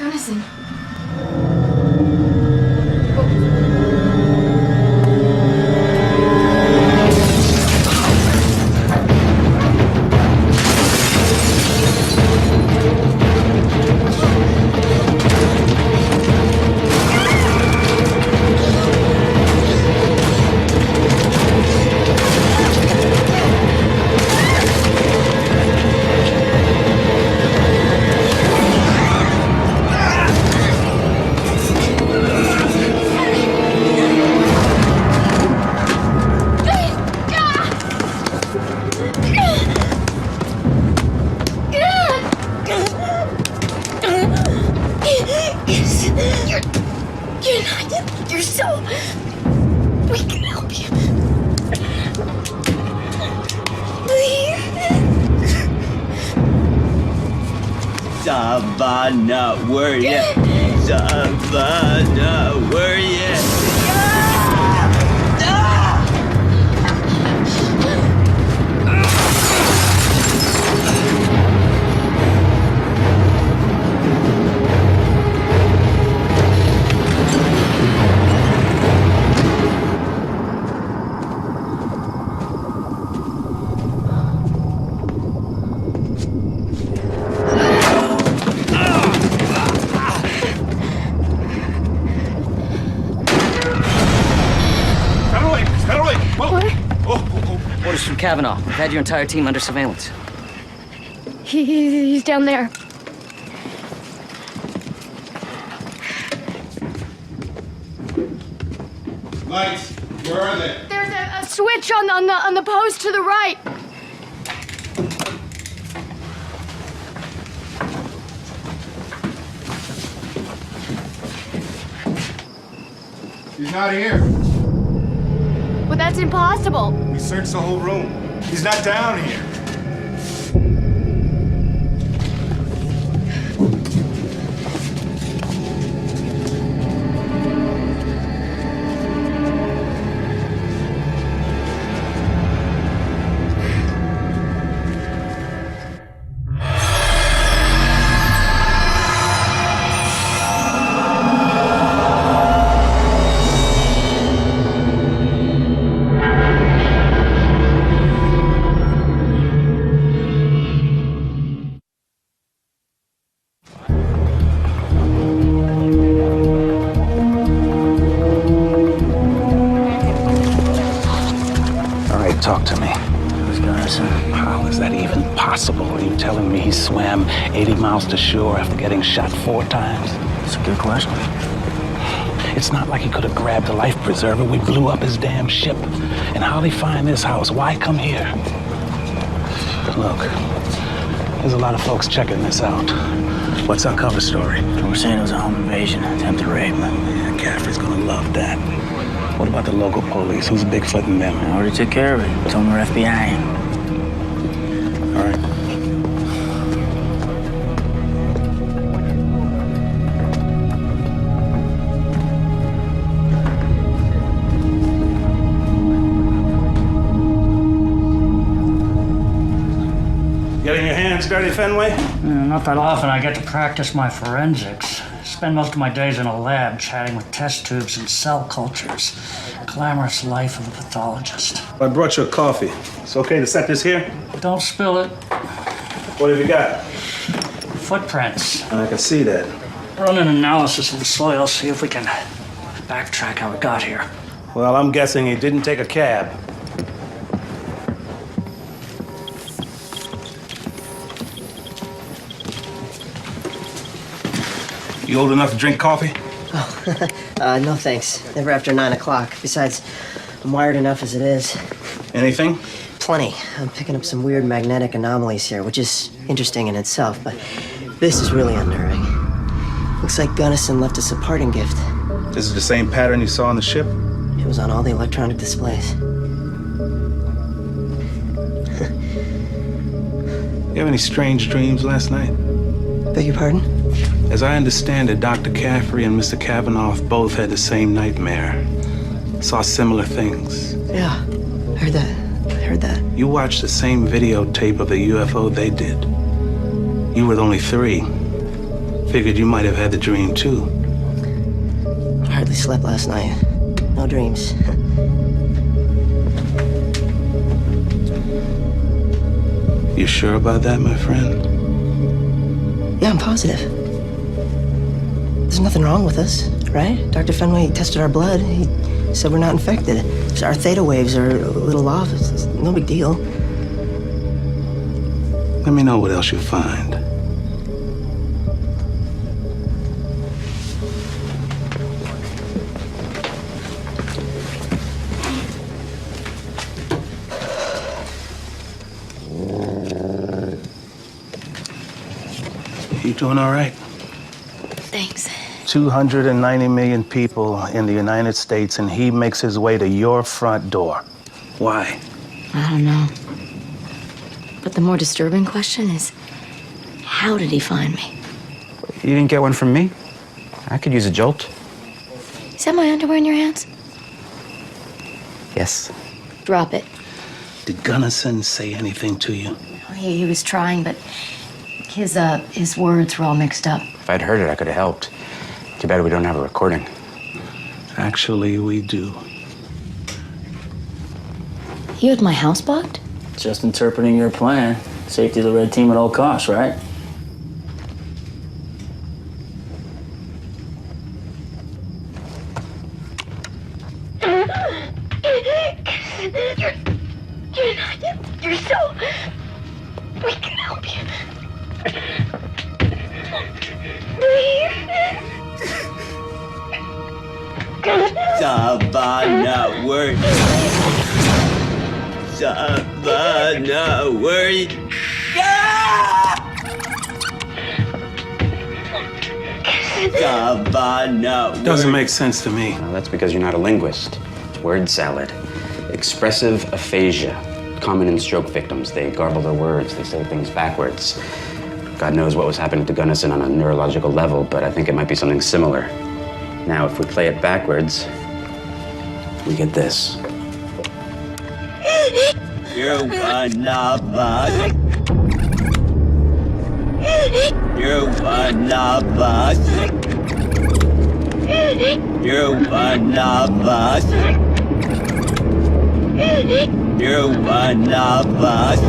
Gunnison. Savannah, were you? Savannah, were you? From Cavennaugh. We've had your entire team under surveillance. He's down there. Lights, where are they? There's a switch on the post to the right. He's not here. But that's impossible. We searched the whole room. He's not down here. Talk to me. Who's Gunnison? How is that even possible? Are you telling me he swam 80 miles to shore after getting shot 4 times? That's a good question. It's not like he could have grabbed a life preserver. We blew up his damn ship. And how they find this house? Why come here? Look, there's a lot of folks checking this out. What's our cover story? We're saying it was a home invasion, attempted rape. Yeah, Caffrey's gonna love that. What about the local police? Who's Bigfooting them? I already took care of it. Told them we're FBI. All right. Getting your hands dirty, Fenway? Not that often I get to practice my forensics. Spend most of my days in a lab chatting with test tubes and cell cultures. Glamorous life of a pathologist. I brought you a coffee. It's okay to set this here? Don't spill it. What have you got? Footprints. I can see that. Run an analysis of the soil, see if we can backtrack how it got here. Well, I'm guessing he didn't take a cab. You old enough to drink coffee? Oh, no thanks. Never after 9 o'clock. Besides, I'm wired enough as it is. Anything? Plenty. I'm picking up some weird magnetic anomalies here, which is interesting in itself, but this is really unnerving. Looks like Gunnison left us a parting gift. This is the same pattern you saw on the ship? It was on all the electronic displays. You have any strange dreams last night? Beg your pardon? As I understand it, Dr. Caffrey and Mr. Cavennaugh both had the same nightmare. Saw similar things. Yeah, I heard that. You watched the same videotape of the UFO they did. You were only 3. Figured you might have had the dream, too. I hardly slept last night. No dreams. You sure about that, my friend? Yeah, I'm positive. There's nothing wrong with us, right? Dr. Fenway tested our blood. He said we're not infected. Our theta waves are a little off. It's no big deal. Let me know what else you find. You doing all right? Thanks. 290 million people in the United States, and he makes his way to your front door. Why? I don't know. But the more disturbing question is, how did he find me? You didn't get one from me? I could use a jolt. Is that my underwear in your hands? Yes. Drop it. Did Gunnison say anything to you? He was trying, but his words were all mixed up. If I'd heard it, I could have helped. Too bad we don't have a recording. Actually, we do. You had my house bugged? Just interpreting your plan. Safety of the red team at all costs, right? You're so... We can help you. Savannah, worried. Savannah, worried. Savannah, Doesn't make sense to me. Well, that's because you're not a linguist. It's word salad. Expressive aphasia. Common in stroke victims. They garble their words. They say things backwards. God knows what was happening to Gunnison on a neurological level, but I think it might be something similar. Now, if we play it backwards, we get this. you're one of us. You're one of us. You're one of us. You're one of us.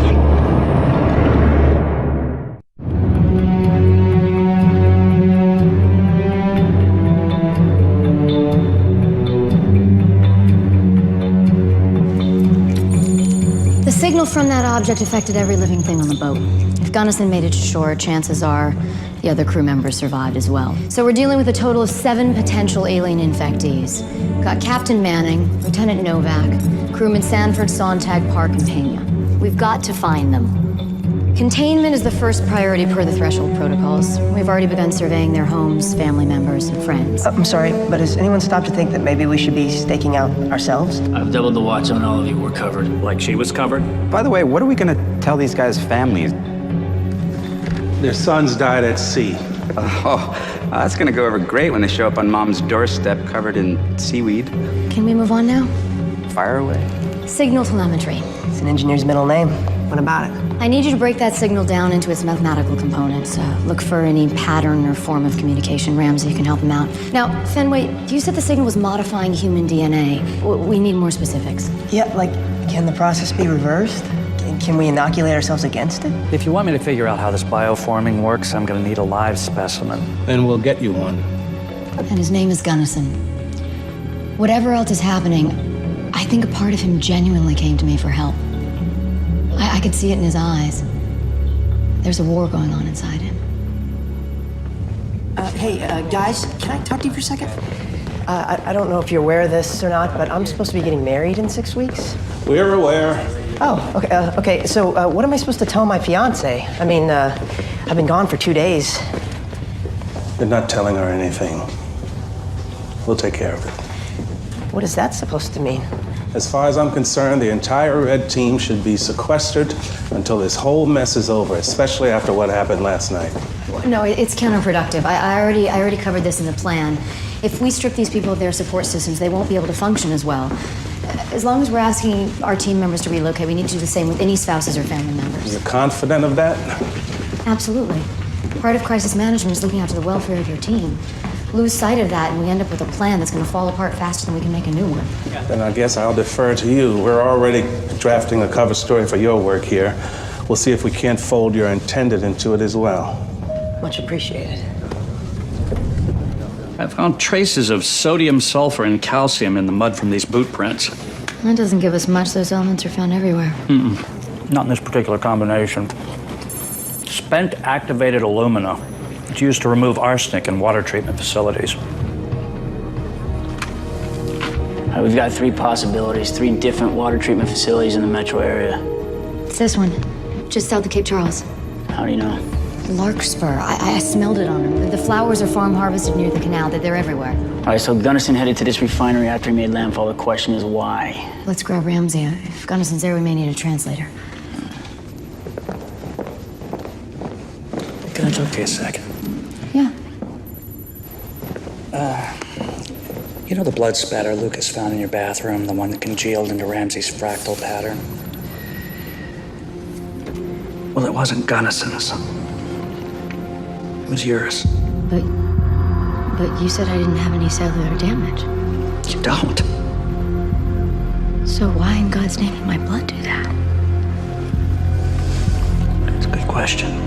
The signal from that object affected every living thing on the boat. If Gunnison made it to shore, chances are the other crew members survived as well. So we're dealing with a total of 7 potential alien infectees. Got Captain Manning, Lieutenant Novak, crewmen Sanford, Sontag, Park, and Pena. We've got to find them. Containment is the first priority per the threshold protocols. We've already begun surveying their homes, family members, and friends. I'm sorry, but has anyone stopped to think that maybe we should be staking out ourselves? I've doubled the watch on all of you. We're covered. Like she was covered? By the way, what are we gonna tell these guys' families? Their sons died at sea. Oh, that's gonna go over great when they show up on Mom's doorstep covered in seaweed. Can we move on now? Fire away. Signal telemetry. It's an engineer's middle name. What about it? I need you to break that signal down into its mathematical components. Look for any pattern or form of communication. Ramsey can help him out. Now, Fenway, you said the signal was modifying human DNA. We need more specifics. Yeah, like, can the process be reversed? Can we inoculate ourselves against it? If you want me to figure out how this bioforming works, I'm gonna need a live specimen. Then we'll get you one. And his name is Gunnison. Whatever else is happening, I think a part of him genuinely came to me for help. I could see it in his eyes. There's a war going on inside him. Hey, guys, can I talk to you for a second? I don't know if you're aware of this or not, but I'm supposed to be getting married in 6 weeks. We're aware. Oh, okay. Okay. So, what am I supposed to tell my fiance? I mean, I've been gone for 2 days. You're not telling her anything. We'll take care of it. What is that supposed to mean? As far as I'm concerned, the entire red team should be sequestered until this whole mess is over, especially after what happened last night. No, it's counterproductive. I already covered this in the plan. If we strip these people of their support systems, they won't be able to function as well. As long as we're asking our team members to relocate, we need to do the same with any spouses or family members. You're confident of that? Absolutely. Part of crisis management is looking out to the welfare of your team. Lose sight of that, and we end up with a plan that's going to fall apart faster than we can make a new one. Then I guess I'll defer to you. We're already drafting a cover story for your work here. We'll see if we can't fold your intended into it as well. Much appreciated. I found traces of sodium, sulfur, and calcium in the mud from these boot prints. That doesn't give us much. Those elements are found everywhere. Not in this particular combination. Spent activated alumina. It's used to remove arsenic in water treatment facilities. We've got 3 possibilities, 3 different water treatment facilities in the metro area. It's this one, just south of Cape Charles. How do you know? Larkspur. I smelled it on them. The flowers are farm harvested near the canal. They're everywhere. All right, so Gunnison headed to this refinery after he made landfall. The question is why? Let's grab Ramsey. If Gunnison's there, we may need a translator. Can I talk to you a second? Yeah. You know the blood spatter Lucas found in your bathroom, the one that congealed into Ramsey's fractal pattern? Well, it wasn't Gunnison's. It was yours. But you said I didn't have any cellular damage. You don't. So why in God's name did my blood do that? That's a good question.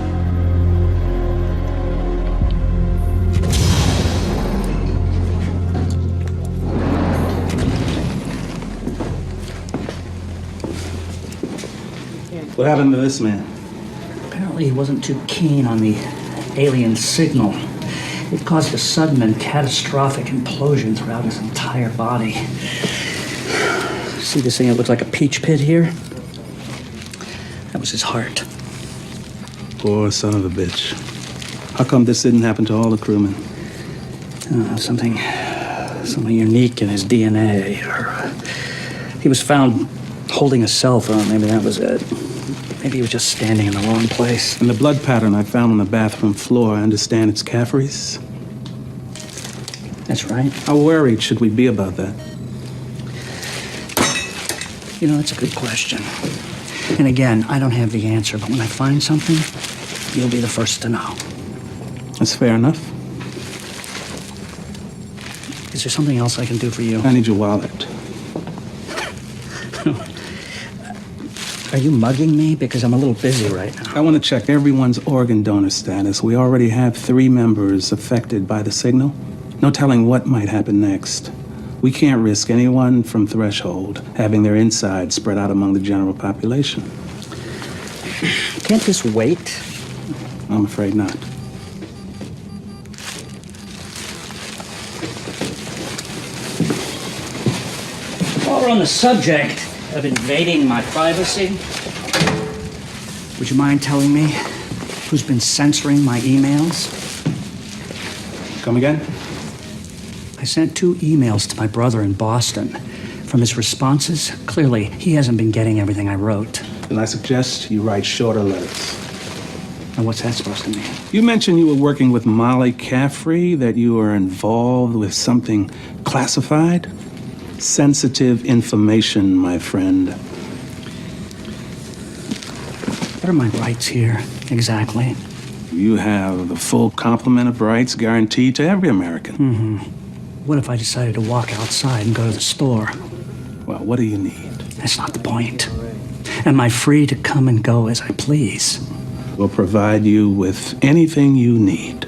What happened to this man? Apparently he wasn't too keen on the alien signal. It caused a sudden and catastrophic implosion throughout his entire body. See this thing that looks like a peach pit here? That was his heart. Poor son of a bitch. How come this didn't happen to all the crewmen? Something unique in his DNA. He was found holding a cell phone. Maybe that was it. Maybe he was just standing in the wrong place. And the blood pattern I found on the bathroom floor, I understand it's Caffrey's? That's right. How worried should we be about that? You know, that's a good question. And again, I don't have the answer, but when I find something, you'll be the first to know. That's fair enough. Is there something else I can do for you? I need your wallet. Are you mugging me? Because I'm a little busy right now. I want to check everyone's organ donor status. We already have 3 members affected by the signal. No telling what might happen next. We can't risk anyone from Threshold having their insides spread out among the general population. Can't this wait? I'm afraid not. While we're on the subject of invading my privacy, would you mind telling me who's been censoring my emails? Come again? I sent 2 emails to my brother in Boston. From his responses, clearly he hasn't been getting everything I wrote. Then I suggest you write shorter letters. And what's that supposed to mean? You mentioned you were working with Molly Caffrey, that you were involved with something classified? Sensitive information, my friend. What are my rights here, exactly? You have the full complement of rights guaranteed to every American. What if I decided to walk outside and go to the store? Well, what do you need? That's not the point. Am I free to come and go as I please? We'll provide you with anything you need.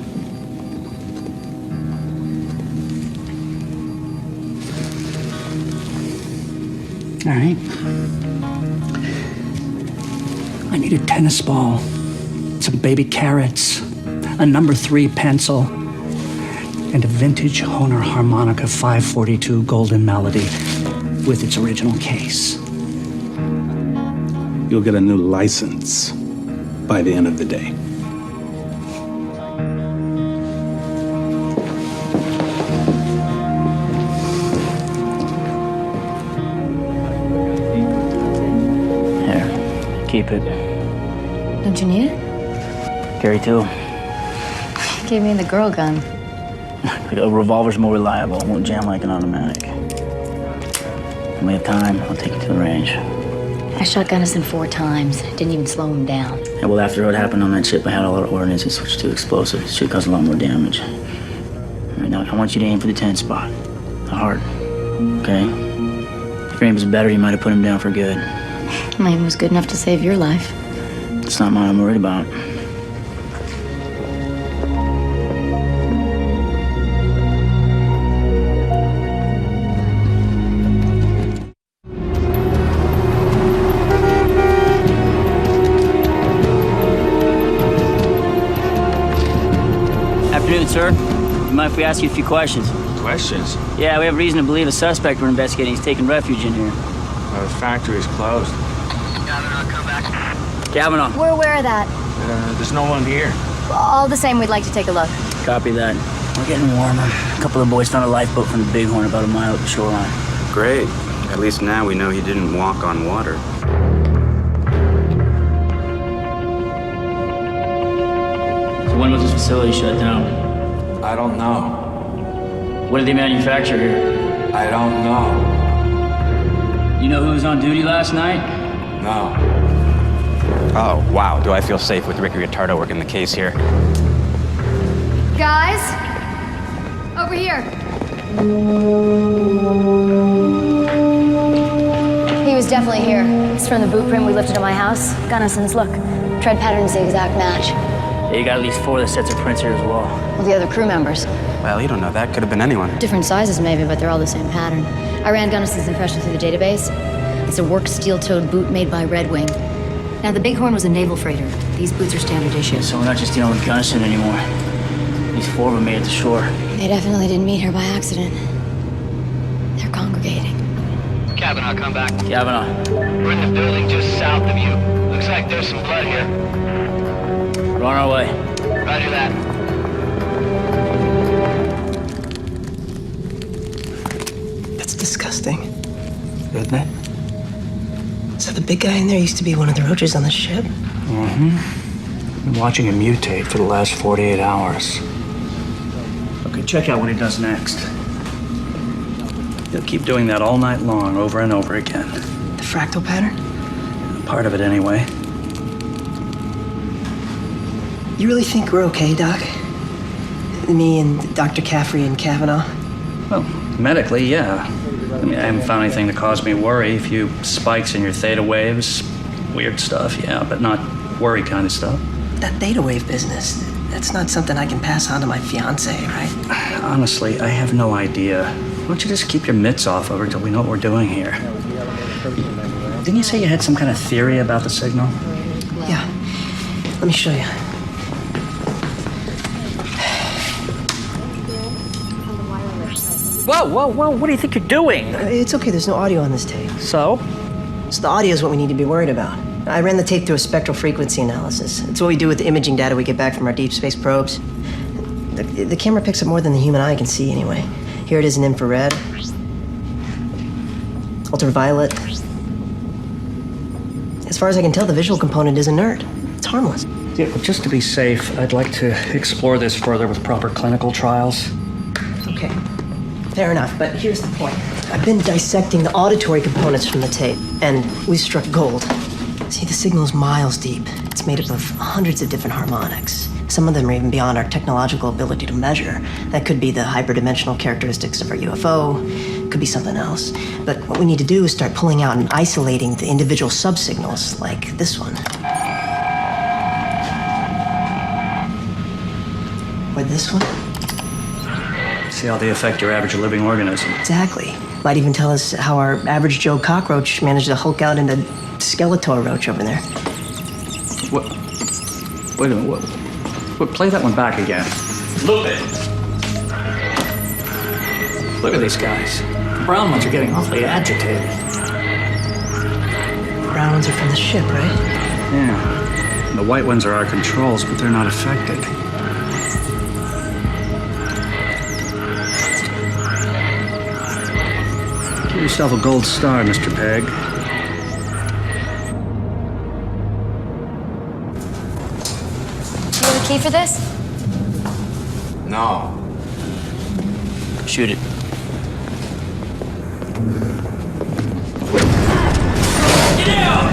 All right. I need a tennis ball, some baby carrots, a number 3 pencil, and a vintage Hohner harmonica 542 Golden Melody with its original case. You'll get a new license by the end of the day. Keep it. Don't you need it? Carry 2. Gave me the girl gun. A revolver's more reliable. It won't jam like an automatic. When we have time, I'll take you to the range. I shot Gunnison 4 times. Didn't even slow him down. Yeah, well, after what happened on that ship, I had a lot of ordnance and switched to explosives. Should cause a lot more damage. All right, now I want you to aim for the 10 spot. The heart. Okay? If your aim was better, you might have put him down for good. My aim was good enough to save your life. It's not mine I'm worried about. Afternoon, sir. You mind if we ask you a few questions? Questions? Yeah, we have reason to believe a suspect we're investigating is taking refuge in here. The factory is closed. Cavennaugh, come back. Cavennaugh. We're aware of that. There's no one here. All the same, we'd like to take a look. Copy that. We're getting warmer. A couple of boys found a lifeboat from the Bighorn about a mile up the shoreline. Great. At least now we know he didn't walk on water. So when was this facility shut down? I don't know. What did they manufacture here? I don't know. You know who was on duty last night? No. Oh, wow. Do I feel safe with Ricky Ritardo working the case here? Guys, over here. He was definitely here. It's from the boot print we lifted at my house. Gunnison's, look. Tread pattern's the exact match. Yeah, you got at least 4 of the sets of prints here as well. Well, the other crew members. Well, you don't know. That could have been anyone. Different sizes maybe, but they're all the same pattern. I ran Gunnison's impression through the database. It's a work steel-toed boot made by Red Wing. Now, the Bighorn was a naval freighter. These boots are standard issue. So we're not just dealing with Gunnison anymore. These 4 of them made it to shore. They definitely didn't meet her by accident. They're congregating. Cavennaugh, come back. Cavennaugh. We're in the building just south of you. Looks like there's some blood here. We're on our way. Roger that. That's disgusting. Isn't it? So the big guy in there used to be one of the roaches on the ship? Mm-hmm. Been watching him mutate for the last 48 hours. Okay, check out what he does next. He'll keep doing that all night long, over and over again. The fractal pattern? Part of it, anyway. You really think we're okay, Doc? Me and Dr. Caffrey and Cavennaugh? Well, medically, yeah. I mean, I haven't found anything to cause me worry. A few spikes in your theta waves, weird stuff, yeah, but not worry kind of stuff. That theta wave business, that's not something I can pass on to my fiancée, right? Honestly, I have no idea. Why don't you just keep your mitts off of her until we know what we're doing here? Didn't you say you had some kind of theory about the signal? Yeah. Let me show you. Whoa, whoa, whoa, what do you think you're doing? It's okay, there's no audio on this tape. So? So the audio is what we need to be worried about. I ran the tape through a spectral frequency analysis. It's what we do with the imaging data we get back from our deep space probes. The camera picks up more than the human eye can see anyway. Here it is in infrared, ultraviolet. As far as I can tell, the visual component is inert. It's harmless. Yeah, but just to be safe, I'd like to explore this further with proper clinical trials. Okay, fair enough, but here's the point. I've been dissecting the auditory components from the tape, and we struck gold. See, the signal's miles deep. It's made up of hundreds of different harmonics. Some of them are even beyond our technological ability to measure. That could be the hyperdimensional characteristics of our UFO, could be something else. But what we need to do is start pulling out and isolating the individual subsignals, like this one. Or this one. See how they affect your average living organism. Exactly. Might even tell us how our average Joe cockroach managed to hulk out into Skeletor roach over there. What? Wait a minute, what? Play that one back again. Loop it. Look at these guys. The brown ones are getting awfully agitated. The brown ones are from the ship, right? Yeah. The white ones are our controls, but they're not affected. Give yourself a gold star, Mr. Pegg. You have a key for this? No. Shoot it. Get out!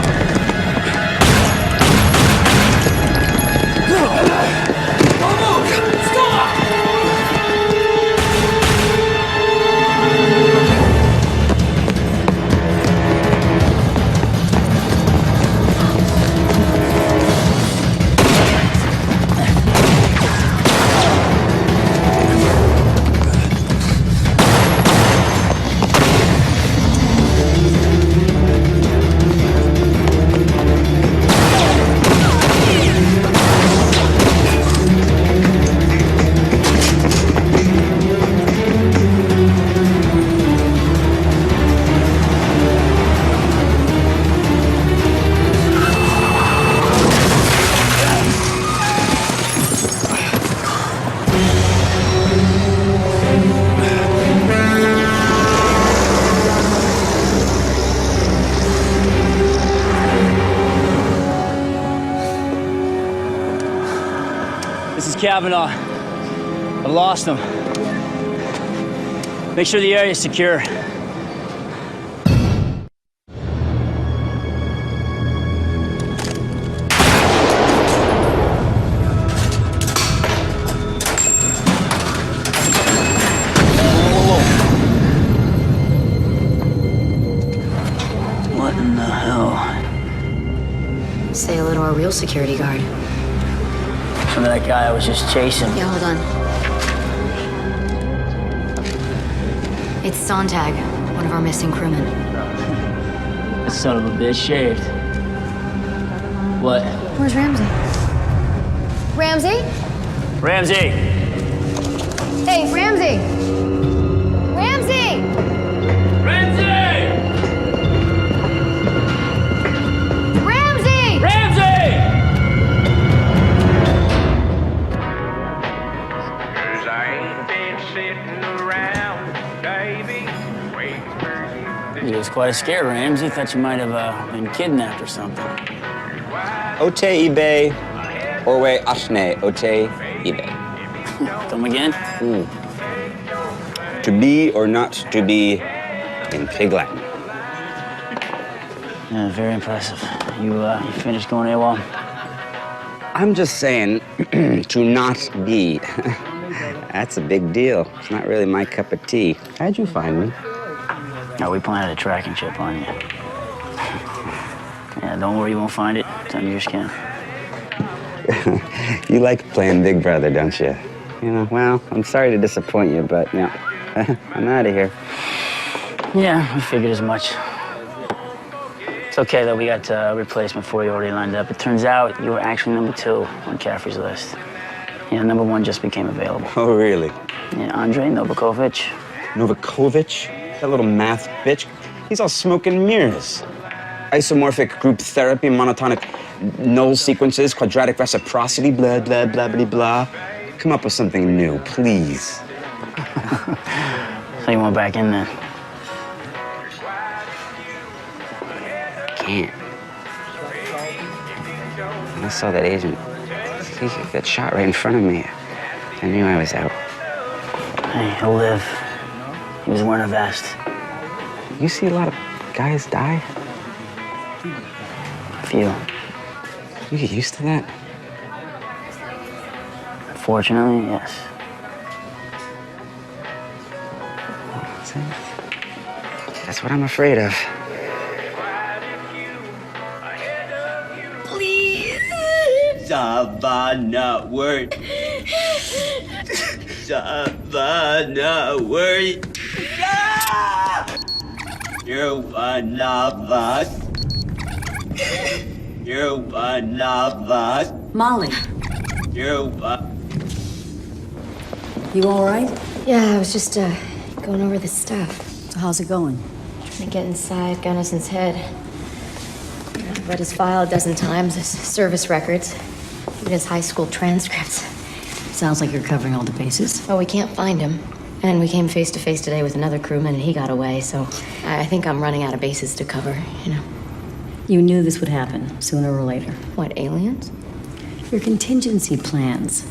Cavennaugh. I've lost him. Make sure the area is secure. What in the hell? Say hello to our real security guard. Some of that guy I was just chasing. Yeah, hold on. It's Sontag, one of our missing crewmen. That son of a bitch shaved. What? Where's Ramsey? Ramsey? Ramsey! Hey, Ramsey! Ramsey! Ramsey! Ramsey! Ramsey! You was quite scared, Ramsey. Thought you might have been kidnapped or something. Ote eBay, orwe ashne, ote eBay. Come again? To be or not to be in Pig Latin. Yeah, very impressive. You finished going AWOL? I'm just saying, to not be. That's a big deal. It's not really my cup of tea. How'd you find me? No, we planted a tracking chip on you. Yeah, don't worry, you won't find it. It's under your skin. You like playing Big Brother, don't you? You know, well, I'm sorry to disappoint you, but, you know, I'm out of here. Yeah, we figured as much. It's okay, though. We got a replacement for you already lined up. It turns out you were actually number 2 on Caffrey's list. Yeah, number 1 just became available. Oh, really? Yeah, Andrei Novakovich. Novakovich? That little math bitch? He's all smoke and mirrors. Isomorphic group therapy, monotonic null sequences, quadratic reciprocity, blah, blah, blah, blah, blah. Come up with something new, please. So you want back in then? Can't. When I saw that agent, he got shot right in front of me. I knew I was out. Hey, he'll live. He was wearing a vest. You see a lot of guys die? A few. You get used to that? Fortunately, yes. That's what I'm afraid of. Please. Savannah word. Savannah word. You're one of us. You're one of us. Molly, You're one. you all right? Yeah, I was just going over this stuff. So how's it going? Trying to get inside Gunnison's head. I've read his file a dozen times, his service records, even his high school transcripts. Sounds like you're covering all the bases. Well, we can't find him. And we came face to face today with another crewman and he got away, so I think I'm running out of bases to cover, you know. You knew this would happen, sooner or later. What, aliens? Your contingency plans.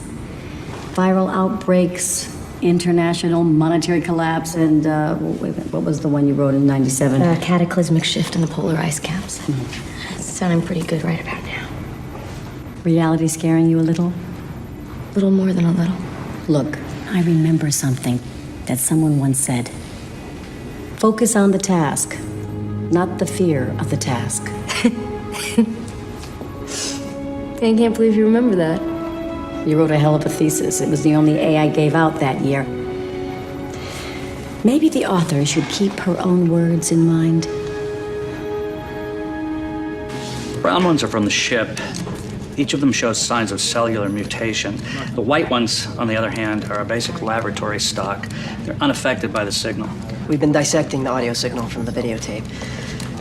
Viral outbreaks, international monetary collapse, and, what was the one you wrote in 97? Cataclysmic shift in the polar ice caps. It's sounding pretty good right about now. Reality scaring you a little? Little more than a little. Look, I remember something that someone once said. Focus on the task, not the fear of the task. I can't believe you remember that. You wrote a hell of a thesis. It was the only A I gave out that year. Maybe the author should keep her own words in mind. Brown ones are from the ship. Each of them shows signs of cellular mutation. The white ones, on the other hand, are a basic laboratory stock. They're unaffected by the signal. We've been dissecting the audio signal from the videotape,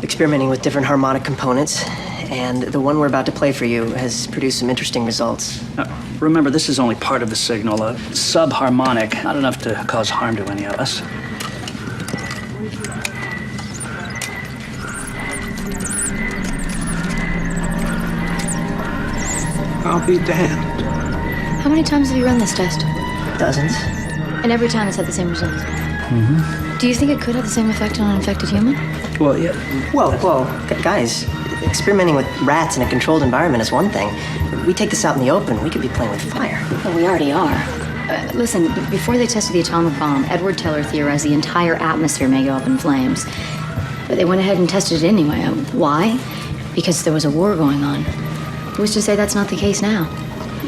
experimenting with different harmonic components, and the one we're about to play for you has produced some interesting results. Now, remember, this is only part of the signal, a subharmonic, not enough to cause harm to any of us. I'll be damned. How many times have you run this test? Dozens. And every time it's had the same results? Mm-hmm. Do you think it could have the same effect on an infected human? Well, yeah. Well, guys, experimenting with rats in a controlled environment is one thing. We take this out in the open, we could be playing with fire. Well, we already are. Listen, before they tested the atomic bomb, Edward Teller theorized the entire atmosphere may go up in flames. But they went ahead and tested it anyway. Why? Because there was a war going on. Who's to say that's not the case now?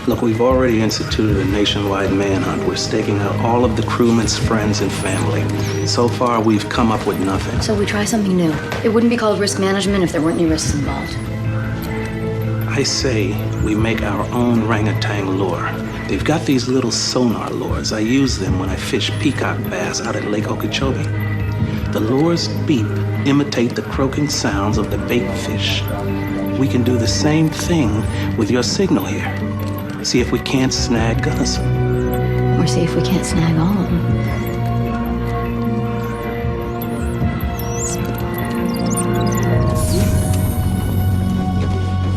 Look, we've already instituted a nationwide manhunt. We're staking out all of the crewmen's friends and family. So far, we've come up with nothing. So we try something new. It wouldn't be called risk management if there weren't any risks involved. I say we make our own orangutan lure. They've got these little sonar lures. I use them when I fish peacock bass out at Lake Okeechobee. The lure's beep imitate the croaking sounds of the bait fish. We can do the same thing with your signal here. See if we can't snag Gunnison. Or see if we can't snag all of them.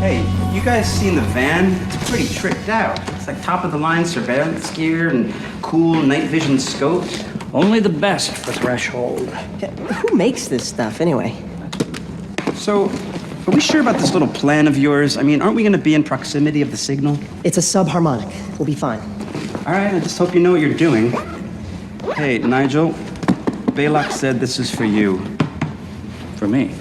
Hey, you guys seen the van? It's pretty tricked out. It's like top-of-the-line surveillance gear and cool night vision scopes. Only the best for Threshold. Yeah, who makes this stuff, anyway? So, are we sure about this little plan of yours? I mean, aren't we going to be in proximity of the signal? It's a subharmonic. We'll be fine. All right, I just hope you know what you're doing. Hey, Nigel, Baylock said this is for you. For me?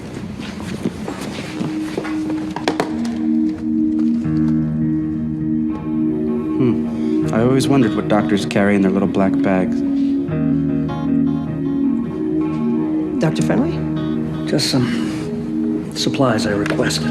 I always wondered what doctors carry in their little black bags. Dr. Fenway? Just some supplies I requested.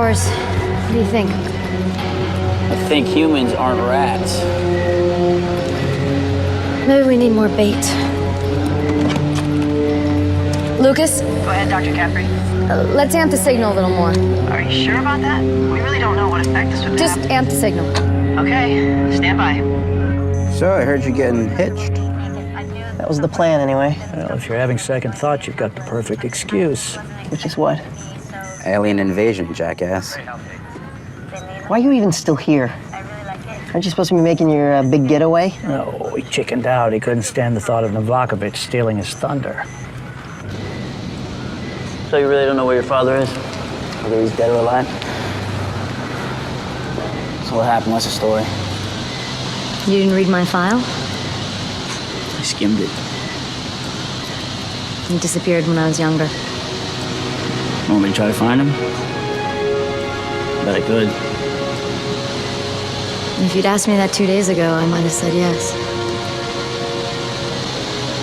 What do you think? I think humans aren't rats. Maybe we need more bait. Lucas? Go ahead, Dr. Caffrey. Let's amp the signal a little more. Are you sure about that? We really don't know what effect this would have. Just amp the signal. Okay, stand by. So, I heard you getting hitched. That was the plan, anyway. Well, if you're having second thoughts, you've got the perfect excuse. Which is what? Alien invasion, jackass. Why are you even still here? Aren't you supposed to be making your big getaway? No, he chickened out. He couldn't stand the thought of Novakovich stealing his thunder. So you really don't know where your father is? Whether he's dead or alive? So what happened? What's the story? You didn't read my file? I skimmed it. He disappeared when I was younger. Want me to try to find him? Bet I could. If you'd asked me that 2 days ago, I might have said yes.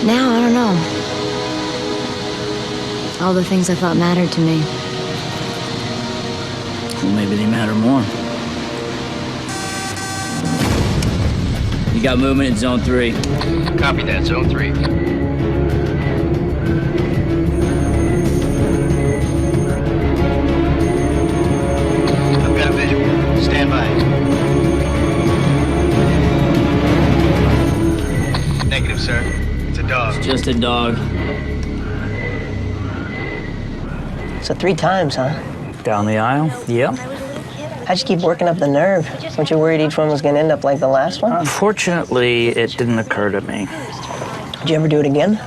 Now, I don't know. All the things I thought mattered to me. Well, maybe they matter more. You got movement in Zone 3. Copy that, Zone 3. I've got a visual. Stand by. Negative, sir. It's a dog. It's just a dog. So 3 times, huh? Down the aisle? Yep. How'd you keep working up the nerve? Weren't you worried each one was going to end up like the last one? Unfortunately, it didn't occur to me. Did you ever do it again?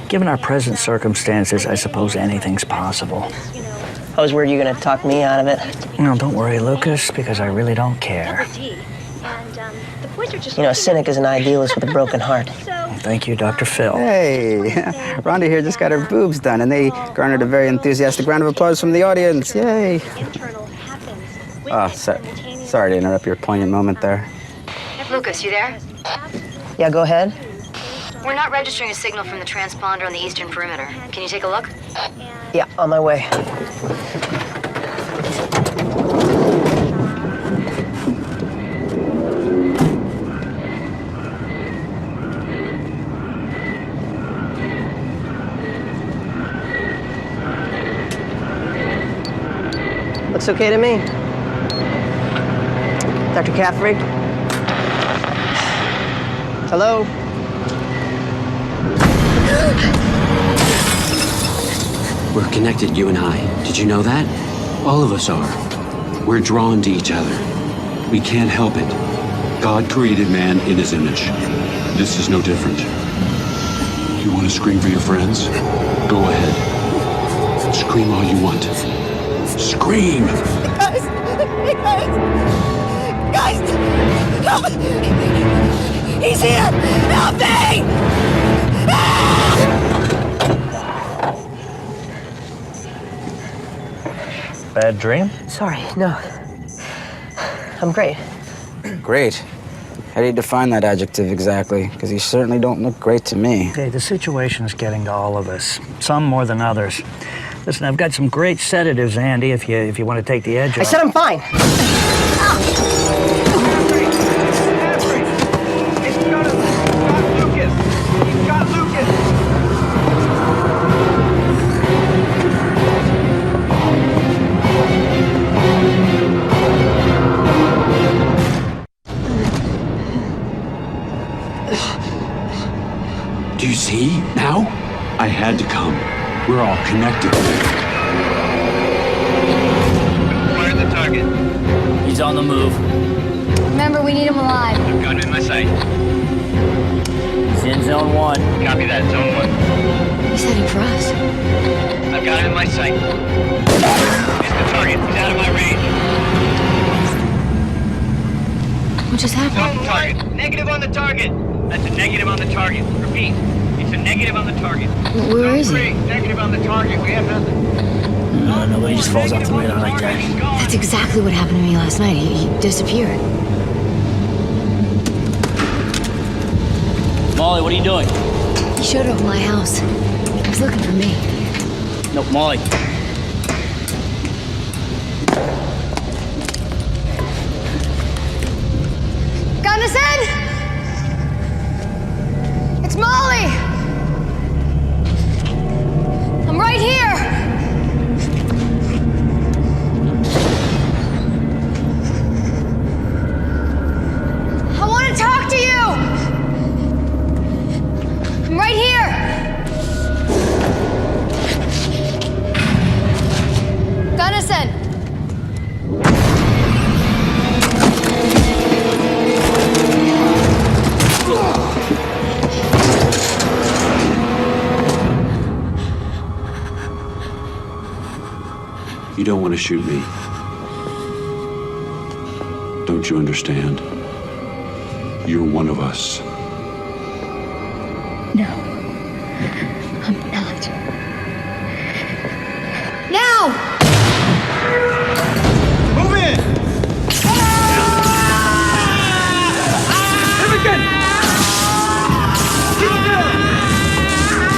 Given our present circumstances, I suppose anything's possible. I was worried you were going to talk me out of it. No, don't worry, Lucas, because I really don't care. You know, a cynic is an idealist with a broken heart. Thank you, Dr. Phil. Hey, Rhonda here just got her boobs done, and they garnered a very enthusiastic round of applause from the audience. Yay. Oh, sorry to interrupt your poignant moment there. Lucas, you there? Yeah, go ahead. We're not registering a signal from the transponder on the eastern perimeter. Can you take a look? Yeah, on my way. Looks okay to me. Dr. Caffrey? Hello? We're connected, you and I. Did you know that? All of us are. We're drawn to each other. We can't help it. God created man in his image. This is no different. You want to scream for your friends? Go ahead. Scream all you want. Scream! Guys! Guys! Help me! He's here! Help me! Bad dream? Sorry, no. I'm great. Great. How do you define that adjective exactly? Because you certainly don't look great to me. Okay, the situation's getting to all of us, some more than others. Listen, I've got some great sedatives, Andy, if you want to take the edge off. I said I'm fine. Do you see now? I had to come. We're all connected. Where's the target? He's on the move. Remember, we need him alive. I've got him in my sight. He's in zone 1. Copy that, zone 1. He's heading for us. I've got him in my sight. He's the target. He's out of my range. What just happened? Zone target. Negative on the target. That's a negative on the target. Repeat. It's a negative on the target. Where is he? Negative on the target. We have nothing. No, nobody just falls off the radar like that. That's exactly what happened to me last night. He disappeared. Molly, what are you doing? He showed up at my house. He was looking for me. No, Molly. Gunnison! It's Molly! I'm right here! I want to talk to you! I'm right here! Gunnison! You don't want to shoot me. Don't you understand? You're one of us. No. I'm not. Now! Move in! Imogen! Keep going!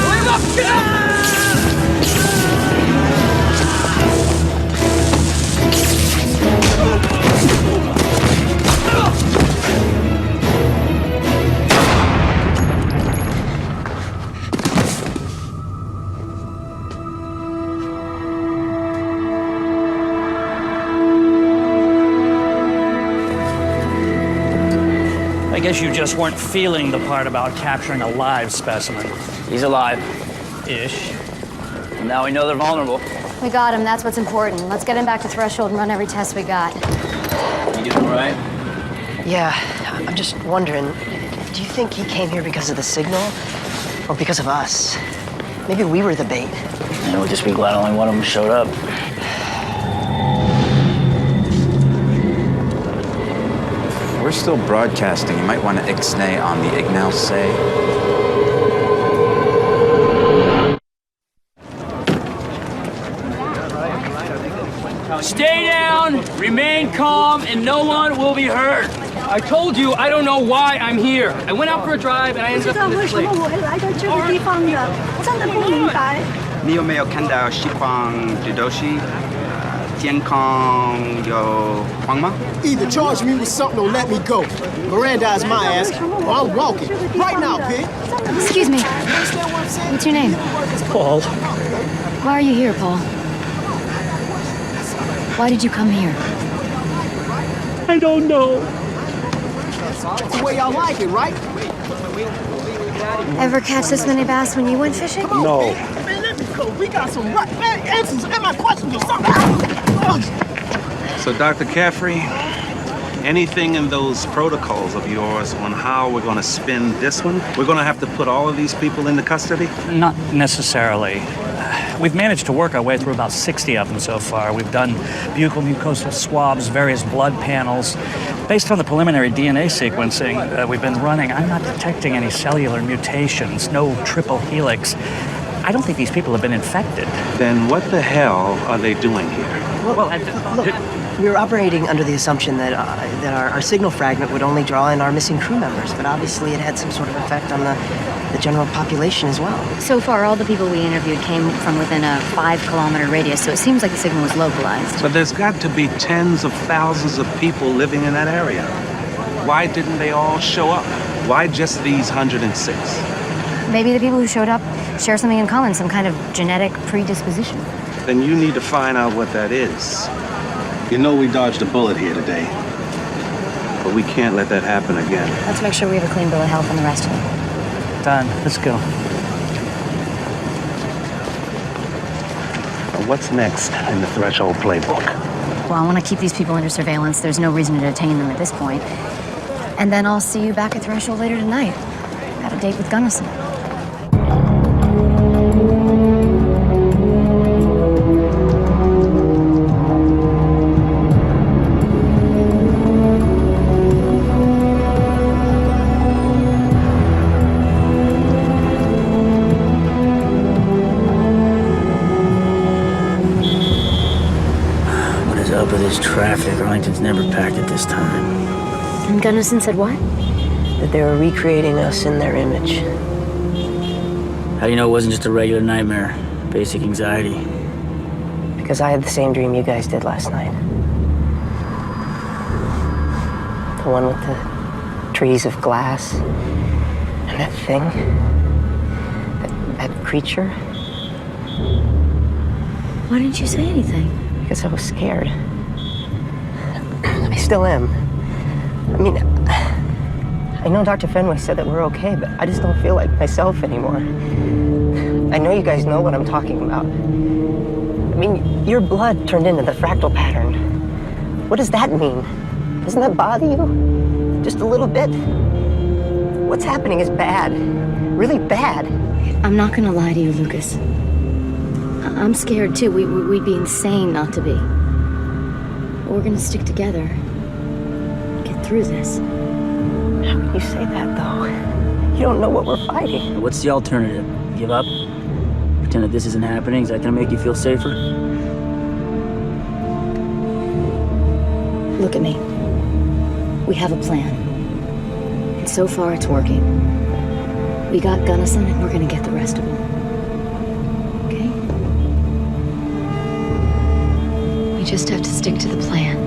Wake up! Get up! I guess you just weren't feeling the part about capturing a live specimen. He's alive. Ish. And now we know they're vulnerable. We got him. That's what's important. Let's get him back to Threshold and run every test we got. You doing all right? Yeah, I'm just wondering, do you think he came here because of the signal or because of us? Maybe we were the bait. Yeah, we'll just be glad only one of them showed up. We're still broadcasting. You might want to ixnay on the Ignal say. Stay down, remain calm, and no one will be hurt. I told you I don't know why I'm here. I went out for a drive and I ended up in this place. 不知道为什么我会来到这个地方的，真的不明白。Mio meo kenda shipang didoshi. Tien kong yo huangma. Either charge me with something or let me go. Miranda's my ass, or I'm walking. Right now, Pig. Excuse me. What's your name? Paul. Why are you here, Paul? Why did you come here? I don't know. That's the way y'all like it, right? Ever catch this many bass when you went fishing? No. Man, let me go. We got some right answers and my questions or something. So, Dr. Caffrey, anything in those protocols of yours on how we're going to spin this one? We're going to have to put all of these people into custody? Not necessarily. We've managed to work our way through about 60 of them so far. We've done buccal mucosal swabs, various blood panels. Based on the preliminary DNA sequencing we've been running, I'm not detecting any cellular mutations, no triple helix. I don't think these people have been infected. Then what the hell are they doing here? Look, we were operating under the assumption that our signal fragment would only draw in our missing crew members, but obviously it had some sort of effect on the general population as well. So far, all the people we interviewed came from within a 5-kilometer radius, so it seems like the signal was localized. But there's got to be tens of thousands of people living in that area. Why didn't they all show up? Why just these 106? Maybe the people who showed up share something in common, some kind of genetic predisposition. Then you need to find out what that is. You know we dodged a bullet here today, but we can't let that happen again. Let's make sure we have a clean bill of health on the rest of them. Done. Let's go. What's next in the Threshold playbook? Well, I want to keep these people under surveillance. There's no reason to detain them at this point. And then I'll see you back at Threshold later tonight. Got a date with Gunnison. Traffic. Arlington's never packed at this time. And Gunnison said what? That they were recreating us in their image. How do you know it wasn't just a regular nightmare? Basic anxiety. Because I had the same dream you guys did last night. The one with the trees of glass. And that thing. That creature. Why didn't you say anything? Because I was scared. I still am. I mean, I know Dr. Fenway said that we're okay, but I just don't feel like myself anymore. I know you guys know what I'm talking about. I mean, your blood turned into the fractal pattern. What does that mean? Doesn't that bother you? Just a little bit? What's happening is bad. Really bad. I'm not gonna lie to you, Lucas. I'm scared too. We'd be insane not to be. We're gonna stick together. Get through this. How can you say that, though? You don't know what we're fighting. What's the alternative? Give up? Pretend that this isn't happening? Is that gonna make you feel safer? Look at me. We have a plan. And so far, it's working. We got Gunnison, and we're gonna get the rest of them. Okay? We just have to stick to the plan.